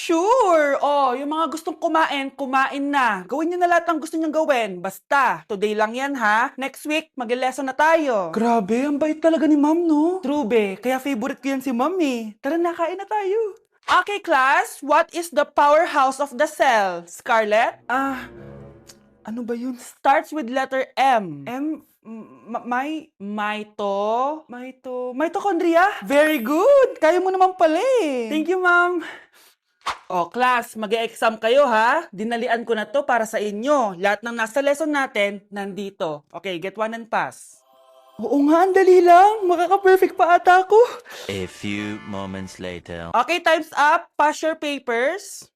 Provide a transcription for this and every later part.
Sure! Oh, yung mga gustong kumain, kumain na. Gawin nyo na lahat ng gusto nyong gawin. Basta, today lang yan ha. Next week, mag-lesson na tayo. Grabe, ang bait talaga ni ma'am, no? True, be. Kaya favorite ko yan si ma'am eh. Tara na, kain na tayo. Okay, class. What is the powerhouse of the cell? Scarlett? Ano ba yun? Starts with letter M. Mitochondria? Very good! Kaya mo naman pala eh. Thank you, ma'am. O, class, mag-e-exam kayo ha. Dinalian ko na to para sa inyo. Lahat ng nasa lesson natin, nandito. Okay, get one and pass. Oo nga, ang dali lang. Makaka-perfect pa ata ako. A few moments later. Okay, time's up. Pass your papers.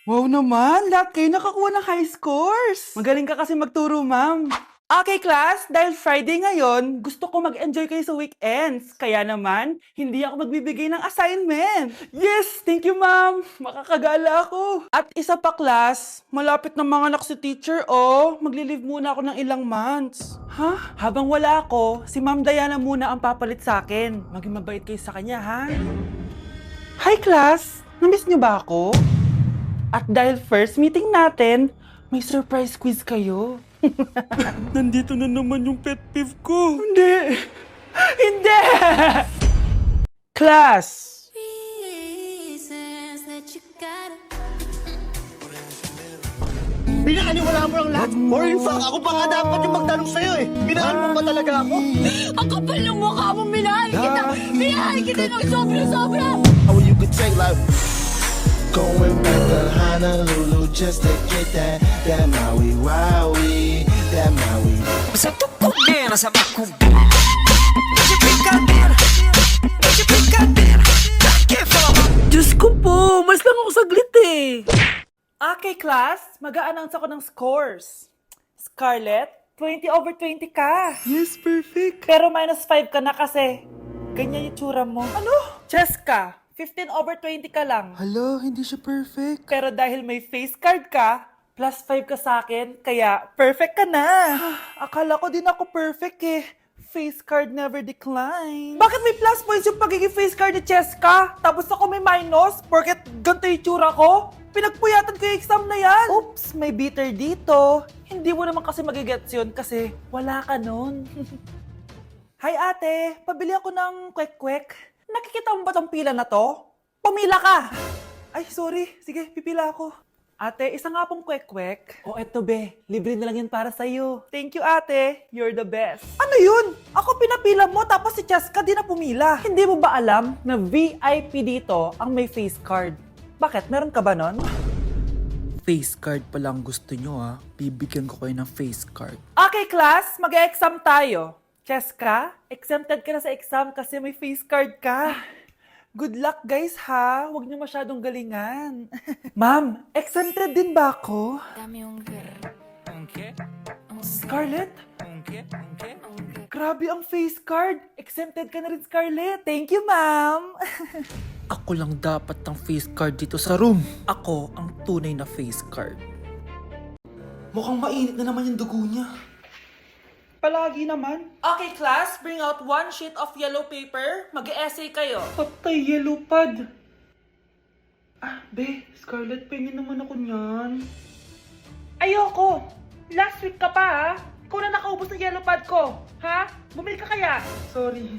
Wow naman, lahat kayo nakakuha ng high scores. Magaling ka kasi magturo, ma'am. Okay, class, dahil Friday ngayon, gusto ko mag-enjoy kayo sa weekends. Kaya naman, hindi ako magbibigay ng assignment. Yes, thank you, ma'am. Makakagala ako. At isa pa, class, malapit na mga anak si teacher, oh. Magli-leave muna ako ng ilang months. Ha? Habang wala ako, si Ma'am Diana muna ang papalit sa akin. Maging mabait kayo sa kanya, ha? Hi, class. Namiss niyo ba ako? At dahil first meeting natin, may surprise quiz kayo. Nandito na naman yung pet peeve ko. Hindi! Hindi! Class! Pinakaniwala mo lang lahat. Or in fact, ako pa nga dapat yung magtanong sa'yo eh. Minahal mo ba talaga ako? Ang kapal ng mukha mo, minahal kita! Minahal kita ng sobra-sobra! How you could take like going back to Honolulu just to get that Maui Wowie, that Maui. Sa tukog din, sa makubin. Medyo brincadeira, medyo brincadeira. Diyos ko po, mas lang ako saglit eh. Okay, class, mag-a-announce ako ng scores. Scarlett, 20/20 ka. Yes, perfect. Pero -5 ka na kasi ganyan yung tsura mo. Ano? Cheska, 15/20 ka lang. Hala, hindi siya perfect. Pero dahil may face card ka, +5 ka sa akin, kaya perfect ka na. Akala ko din ako perfect eh. Face card never decline. Bakit may plus points yung pagiging face card ni Cheska? Tapos ako may minus? Porket ganito yung tsura ko? Pinagpuyatan ko yung exam na yan. Oops, may bitter dito. Hindi mo naman kasi magigets yun kasi wala ka nun. Hi ate, pabili ako ng kwek-kwek. Nakikita mo ba tong pila na to? Pumila ka! Ay, sorry. Sige, pipila ako. Ate, isa nga pong kwek-kwek. O eto be, libre na lang yan para sa'yo. Thank you ate, you're the best. Ano yun? Ako pinapila mo tapos si Cheska di na pumila. Hindi mo ba alam na VIP dito ang may face card? Bakit? Meron ka ba nun? Face card pa lang gusto nyo ha. Bibigyan ko kayo ng face card. Okay class, mag-exam tayo. Cheska, exempted ka na sa exam kasi may face card ka. Good luck guys ha, huwag niyo masyadong galingan. Ma'am, exempted din ba ako? Dami yung Scarlett? Grabe ang face card. Exempted ka na rin, Scarlett. Thank you, ma'am. Ako lang dapat ang face card dito sa room. Ako ang tunay na face card. Mukhang mainit na naman yung dugo niya. Palagi naman. Okay, class. Bring out one sheet of yellow paper. Mag-essay kayo. Patay, yellow pad. Be, Scarlett, pengin naman ako niyan. Ayoko. Last week ka pa, ha? Ikaw na nakaubos ng yellow pad ko. Ha? Bumili ka kaya? Sorry.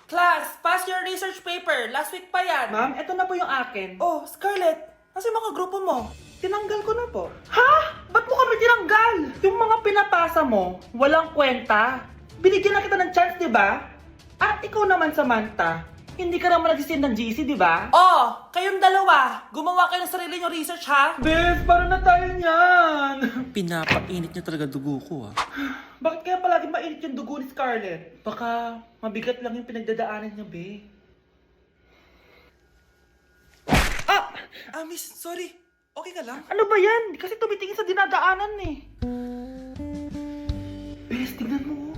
Class, pass your research paper. Last week pa yan. Ma'am, eto na po yung akin. Oh, Scarlett, nasa mga grupo mo? Tinanggal ko na po. Ha? Ba't mo kami tinanggal? Yung mga pinapasa mo, walang kwenta. Binigyan na kita ng chance, di ba? At ikaw naman, Samantha, hindi ka naman nag-send ng GC, di ba? Oh, kayong dalawa, gumawa kayo ng sarili nyo research, ha? Bes, paano na tayo niyan? Pinapainit niya talaga dugo ko ha. Bakit kaya palagi mainit yung dugo ni Scarlett? Baka mabigat lang yung pinagdadaanan niya, be. Miss, sorry. Okay ka lang? Ano ba yan? Kasi tumitingin sa dinadaanan eh. Bes, tignan mo.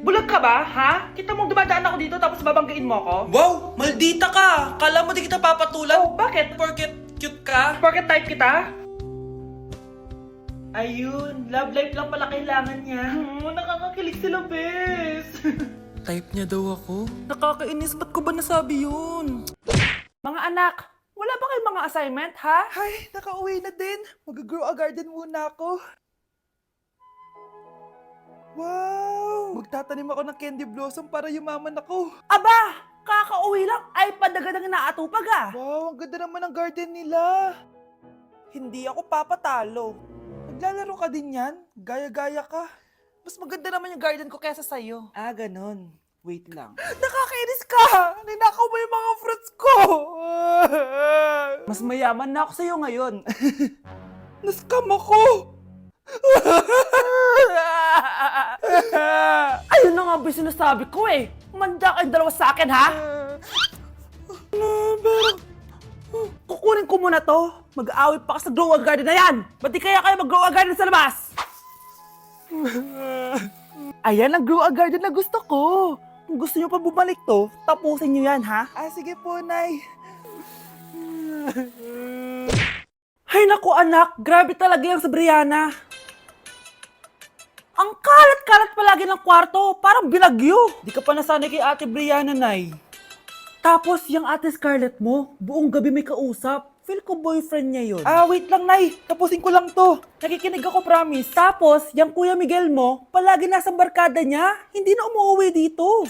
Bulag ka ba, ha? Kita mong dumadaan ako dito tapos babanggain mo ako? Wow! Maldita ka! Kala mo di kita papatulan? Oh, bakit? Porket cute ka? Porket type kita? Ayun, love life lang pala kailangan niya. Nakakakilig sila, bes. Type niya daw ako. Nakakainis, ba't ko ba nasabi yun? Mga anak, wala ba kayong mga assignment, ha? Ay, nakauwi na din. Mag-grow a garden muna ako. Wow! Magtatanim ako ng candy blossom para yumaman ako. Aba! Kakauwi lang ay padagadang naatupag ah. Wow, ang ganda naman ng garden nila. Hindi ako papatalo. Naglalaro ka din yan? Gaya-gaya ka. Mas maganda naman yung garden ko kaysa sa'yo. Ah, ganon. Wait lang. Nakakainis ka! Ninakaw mo yung mga fruits ko! Mas mayaman na ako sa'yo ngayon. Nascam ako! Ayun na nga ba yung sinasabi ko eh. Manda kayong dalawa sa akin, ha? Pero, kukunin ko muna to. Mag-aaway pa ka sa grow a garden na yan. Ba't di kaya kayo mag-grow a garden sa labas? Ayan ang grow a garden na gusto ko. Kung gusto nyo pa bumalik to, tapusin nyo yan, ha? Ah, sige po, Nay. Ay, naku anak. Grabe talaga yung sa Brianna. Ang kalat-kalat palagi ng kwarto. Parang binagyo. Di ka pa nasanay kay Ate Brianna, Nay. Tapos, yung Ate Scarlett mo, buong gabi may kausap. Feel ko boyfriend niya yun. Ah, wait lang, Nay. Tapusin ko lang to. Nakikinig ako, promise. Tapos, yung Kuya Miguel mo, palagi nasa barkada niya. Hindi na umuwi dito.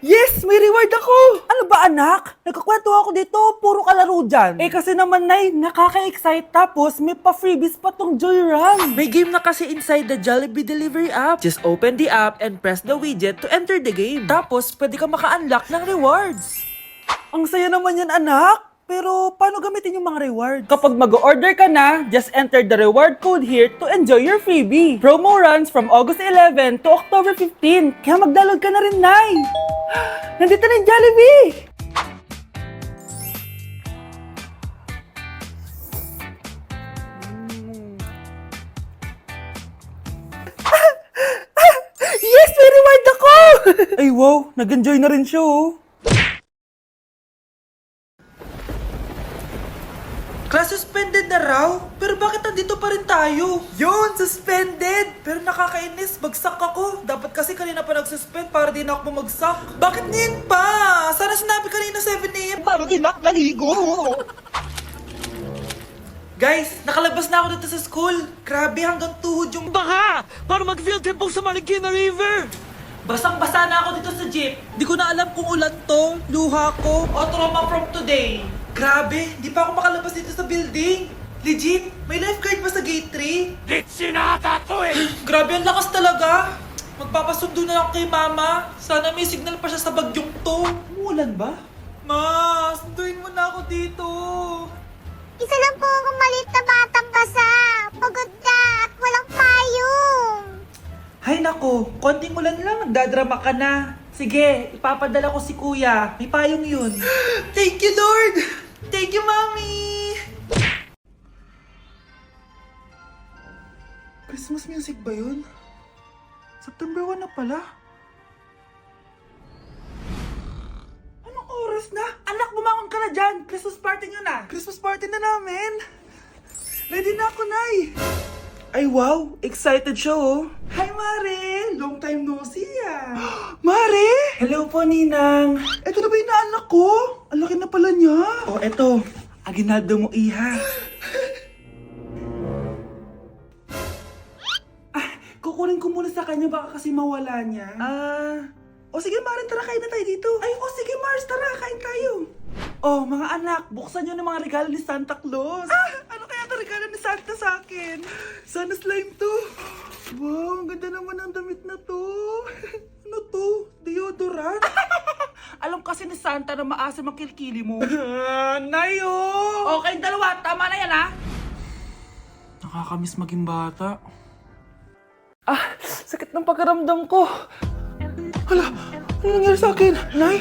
Yes! May reward ako! Ano ba, anak? Nagkakwento ako dito. Puro kalaro dyan. Eh, kasi naman, Nay, nakaka-excite. Tapos, may pa-freebies pa tong Joy Run. May game na kasi inside the Jollibee delivery app. Just open the app and press the widget to enter the game. Tapos, pwede ka maka-unlock ng rewards. Ang saya naman yan, anak. Pero, paano gamitin yung mga reward? Kapag mag-order ka na, just enter the reward code here to enjoy your freebie. Promo runs from August 11 to October 15. Kaya mag-download ka na rin, Nay. Nandito na yung Jollibee! Yes! May reward ako! Ay, wow! Nag-enjoy na rin siya, oh. Class suspended na raw? Pero bakit nandito pa rin tayo? Yun! Suspended! Pero nakakainis, bagsak ako. Dapat kasi kanina pa nag-suspend para di na ako bumagsak. Bakit ngayon pa? Sana sinabi kanina 7 a.m. Para di na ako naligo! Guys, nakalabas na ako dito sa school. Grabe, hanggang tuhod yung Baka! Para mag-field trip ako sa Marikina River! basang-basa na ako dito sa jeep. Di ko na alam kung ulan to, luha ko, o trauma from today. Grabe, di pa ako makalabas dito sa building. Legit, may lifeguard pa sa gate 3. Litsinata to eh! Grabe, ang lakas talaga. Magpapasundo na lang kay mama. Sana may signal pa siya sa bagyong to. Umulan ba? Ma, sunduin mo na ako dito. Isa lang po akong maliit na batang basa. Pagod na at walang payong. Hay nako, konting ulan lang, nagdadrama ka na. Sige, ipapadala ko si kuya. May payong yun. Thank you, Lord! Thank you, Mommy! Christmas music ba yun? September 1 na pala. Anong oras na? Anak, bumangon ka na dyan! Christmas party nyo na! Christmas party na namin! Ready na ako, Nay! Ay, wow! Excited siya, oh! Hi, Mare! Long time no see, ah! Mare! Hello po, Ninang. Ito na ba yung naanak ko? Ang laki na pala niya! Oh, eto. Aginaldo mo, iha. Kukunin ko muna sa kanya, baka kasi mawala niya. O sige, Mare, tara, kain na tayo dito. Ay, o sige, Mars, tara, kain tayo. Oh, mga anak, buksan nyo ng mga regalo ni Santa Claus. Ano kaya ito regalo ni Santa sa akin? Sana slime to. Wow, ang ganda naman ng damit na to. Ano to? Deodorant? Alam kasi ni Santa na maasim ang kilikili mo. Nayo! Okay, dalawa. Tama na yan, ha? Nakakamiss maging bata. Sakit ng pagkaramdam ko. Hala, ano nangyari sa akin? Nay?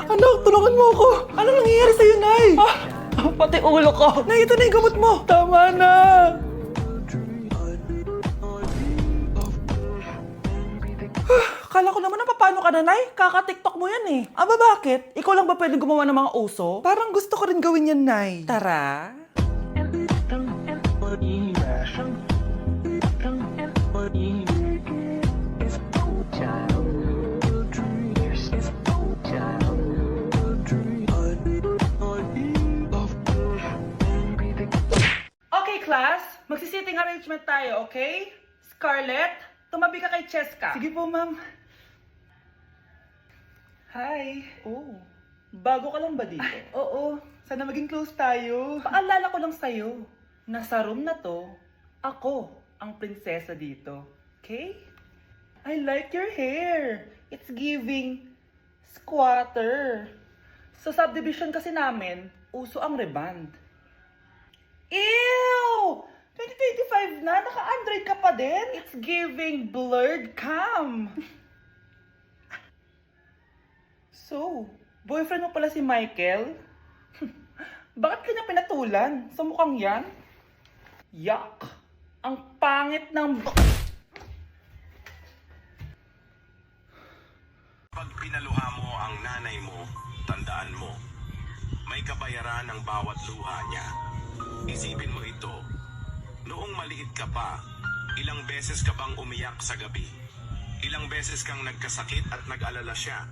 Anak, tulungan mo ako. Ano nangyayari sa'yo, Nay? Pati ulo ko. Nay, ito na yung gamot mo. Tama na. Kala ko naman na paano ka na, Nay? Kaka-tiktok mo yan eh. Aba, bakit? Ikaw lang ba pwedeng gumawa ng mga uso? Parang gusto ko rin gawin yan, Nay. Tara. Seating arrangement tayo, okay? Scarlett, tumabi ka kay Cheska. Sige po, ma'am. Hi. Oh, bago ka lang ba dito? Oo, sana maging close tayo. Paalala ko lang sa'yo, nasa room na to, ako ang prinsesa dito. Okay? I like your hair. It's giving squatter. Sa subdivision kasi namin, uso ang reband. Ew! 2025 na, naka-Android ka pa din? It's giving blurred cam. So, boyfriend mo pala si Michael? Bakit kanya pinatulan? Sa mukhang yan? Yuck! Ang pangit ng... Pag pinaluha mo ang nanay mo, tandaan mo, may kabayaran ang bawat luha niya. Isipin mo ito, noong maliit ka pa, ilang beses ka bang umiyak sa gabi? Ilang beses kang nagkasakit at nag-alala siya?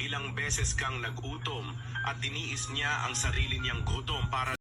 Ilang beses kang nagutom at diniis niya ang sarili niyang gutom para